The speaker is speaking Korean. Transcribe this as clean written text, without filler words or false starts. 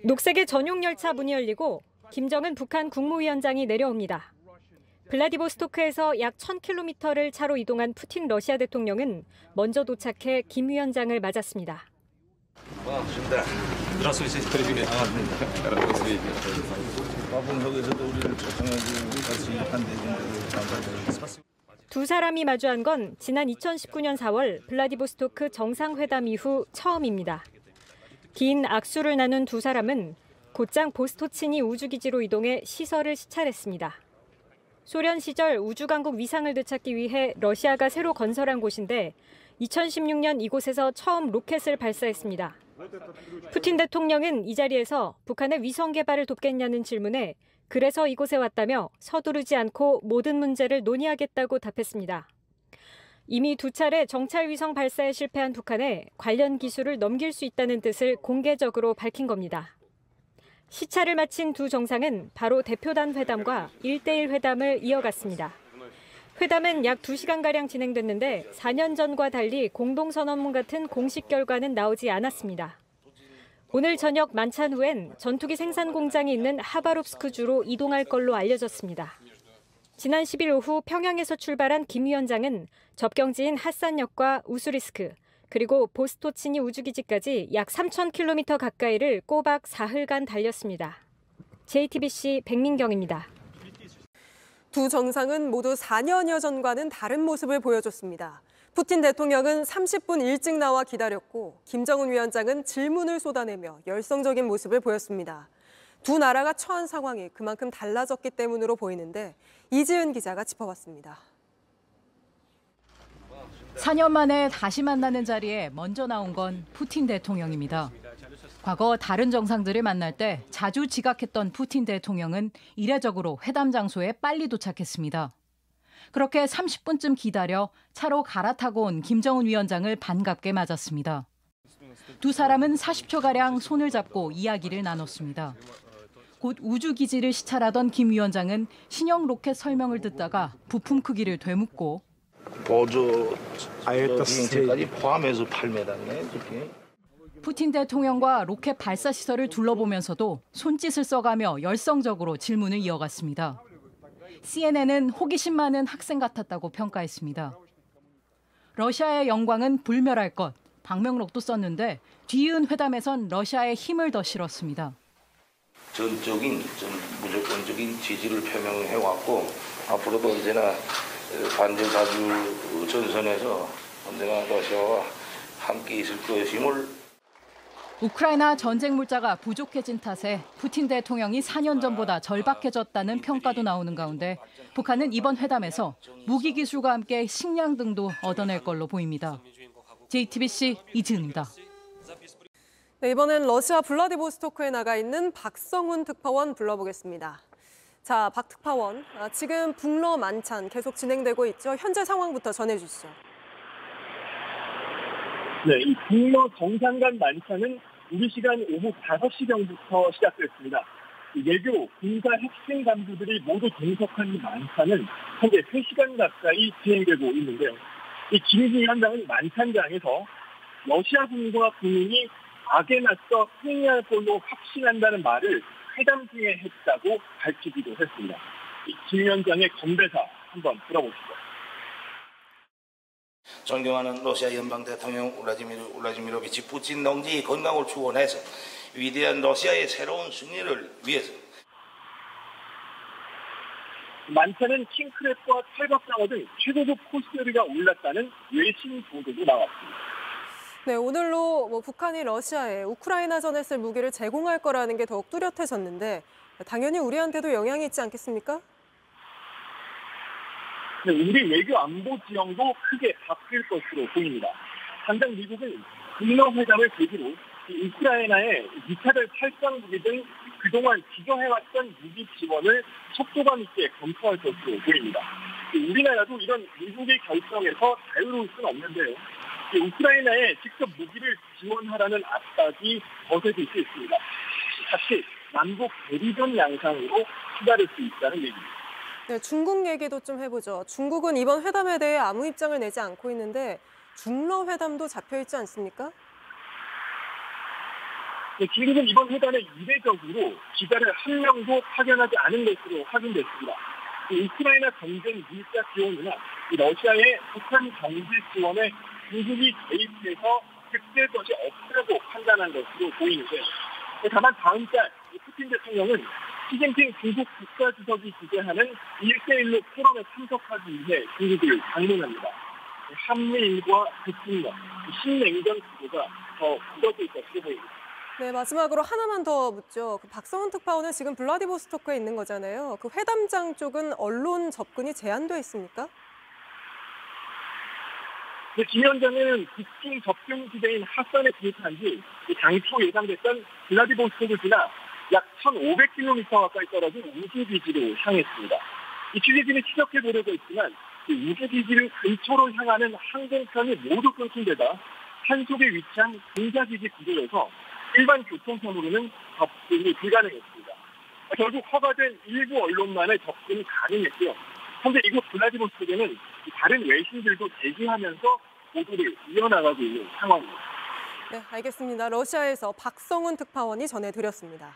녹색의 전용 열차 문이 열리고 김정은 북한 국무위원장이 내려옵니다. 블라디보스토크에서 약 1000km를 차로 이동한 푸틴 러시아 대통령은 먼저 도착해 김 위원장을 맞았습니다. 두 사람이 마주한 건 지난 2019년 4월 블라디보스토크 정상회담 이후 처음입니다. 긴 악수를 나눈 두 사람은 곧장 보스토치니 우주기지로 이동해 시설을 시찰했습니다. 소련 시절 우주강국 위상을 되찾기 위해 러시아가 새로 건설한 곳인데 2016년 이곳에서 처음 로켓을 발사했습니다. 푸틴 대통령은 이 자리에서 북한의 위성 개발을 돕겠냐는 질문에 그래서 이곳에 왔다며 서두르지 않고 모든 문제를 논의하겠다고 답했습니다. 이미 두 차례 정찰 위성 발사에 실패한 북한에 관련 기술을 넘길 수 있다는 뜻을 공개적으로 밝힌 겁니다. 시찰을 마친 두 정상은 바로 대표단 회담과 1대1 회담을 이어갔습니다. 회담은 약 2시간가량 진행됐는데 4년 전과 달리 공동선언문 같은 공식 결과는 나오지 않았습니다. 오늘 저녁 만찬 후엔 전투기 생산 공장이 있는 하바롭스크주로 이동할 걸로 알려졌습니다. 지난 10일 오후 평양에서 출발한 김 위원장은 접경지인 핫산역과 우수리스크, 그리고 보스토치니 우주기지까지 약 3000km 가까이를 꼬박 사흘간 달렸습니다. JTBC 백민경입니다. 두 정상은 모두 4년여 전과는 다른 모습을 보여줬습니다. 푸틴 대통령은 30분 일찍 나와 기다렸고 김정은 위원장은 질문을 쏟아내며 열성적인 모습을 보였습니다. 두 나라가 처한 상황이 그만큼 달라졌기 때문으로 보이는데 이지은 기자가 짚어봤습니다. 4년 만에 다시 만나는 자리에 먼저 나온 건 푸틴 대통령입니다. 과거 다른 정상들을 만날 때 자주 지각했던 푸틴 대통령은 이례적으로 회담 장소에 빨리 도착했습니다. 그렇게 30분쯤 기다려 차로 갈아타고 온 김정은 위원장을 반갑게 맞았습니다. 두 사람은 40초가량 손을 잡고 이야기를 나눴습니다. 곧 우주기지를 시찰하던 김 위원장은 신형 로켓 설명을 듣다가 부품 크기를 되묻고 보조 비행체까지 포함해서 8m네. 푸틴 대통령과 로켓 발사 시설을 둘러보면서도 손짓을 써가며 열성적으로 질문을 이어갔습니다. CNN은 호기심 많은 학생 같았다고 평가했습니다. 러시아의 영광은 불멸할 것, 방명록도 썼는데 뒤이은 회담에선 러시아의 힘을 더 실었습니다. 전적인, 무조건적인 지지를 표명해왔고 앞으로도 언제나 반전사주 전선에서 언제나 러시아와 함께 있을 것임을. 우크라이나 전쟁 물자가 부족해진 탓에 푸틴 대통령이 4년 전보다 절박해졌다는 평가도 나오는 가운데 북한은 이번 회담에서 무기 기술과 함께 식량 등도 얻어낼 걸로 보입니다. JTBC 이지은입니다. 네, 이번엔 러시아 블라디보스토크에 나가 있는 박성훈 특파원 불러보겠습니다. 자, 박 특파원, 지금 북러 만찬 계속 진행되고 있죠. 현재 상황부터 전해주시죠. 네, 이 북러 정상 간 만찬은 우리 시간 오후 5시경부터 시작됐습니다. 외교, 군사 핵심 간부들이 모두 동석한 이 만찬은 현재 3시간 가까이 진행되고 있는데요. 이 김 위원장은 만찬장에서 러시아군과 군인이 악에 맞서 승리할 걸로 확신한다는 말을 회담 중에 했다고 밝히기도 했습니다. 김 위원장의 건배사 한번 들어보시죠. 존경하는 러시아 연방 대통령 울라디미로비치 푸틴 동지의 건강을 축원해서 위대한 러시아의 새로운 승리를 위해서. 만찬은 킹크랩과 찰밥상어 등 최고급 코스요리가 올랐다는 외신 보도도 나왔습니다. 네, 오늘로 북한이 러시아에 우크라이나전에 쓸 무기를 제공할 거라는 게 더욱 뚜렷해졌는데 당연히 우리한테도 영향이 있지 않겠습니까? 네, 우리 외교 안보 지형도 크게 바뀔 것으로 보입니다. 당장 미국은 북러 회담을 계기로 우크라이나에 2차별 탈장 무기 등 그동안 지정해왔던 무기 지원을 속도감 있게 검토할 것으로 보입니다. 우리나라도 이런 미국의 결정에서 자유로울 수는 없는데요. 우크라이나에 직접 무기를 지원하라는 압박이 거세질 수 있습니다. 같이 남북 대리전 양상으로 치달을 수 있다는 얘기입니다. 네, 중국 얘기도 좀 해보죠. 중국은 이번 회담에 대해 아무 입장을 내지 않고 있는데 중러 회담도 잡혀 있지 않습니까? 중국은 이번 회담에 이례적으로 기자를 한 명도 파견하지 않은 것으로 확인됐습니다. 우크라이나 전쟁 물자 지원이나 러시아의 북한 경제 지원에 중국이 개입해서 득될 것이 없다고 판단한 것으로 보이는데, 다만 다음 달 푸틴 대통령은 시진핑 중국 국가주석이 주재하는 1대1로 포럼에 참석하기 위해 중국을 방문합니다. 한미일과 북중러, 신냉전 구도가 더 굳어질 것으로 보입니다. 네, 마지막으로 하나만 더 묻죠. 박성훈 특파원은 지금 블라디보스토크에 있는 거잖아요. 그 회담장 쪽은 언론 접근이 제한돼 있습니까? 김 위원장은 북중 접경 지대인 핫산에 진입한 지 당초 예상됐던 블라디보스토크를 지나 약 1,500km 가까이 떨어진 우주기지로 향했습니다. 이 취재진이 추적해 보려고 했지만 우주기지를 근처로 향하는 항공편이 모두 끊긴 데다 산속에 위치한 공자기지 구조여서 일반 교통편으로는 접근이 불가능했습니다. 결국 허가된 일부 언론만의 접근이 가능했고요. 현재 이곳 블라디보스토크에는 다른 외신들도 대기하면서 보도를 이어나가고 있는 상황입니다. 네, 알겠습니다. 러시아에서 박성훈 특파원이 전해드렸습니다.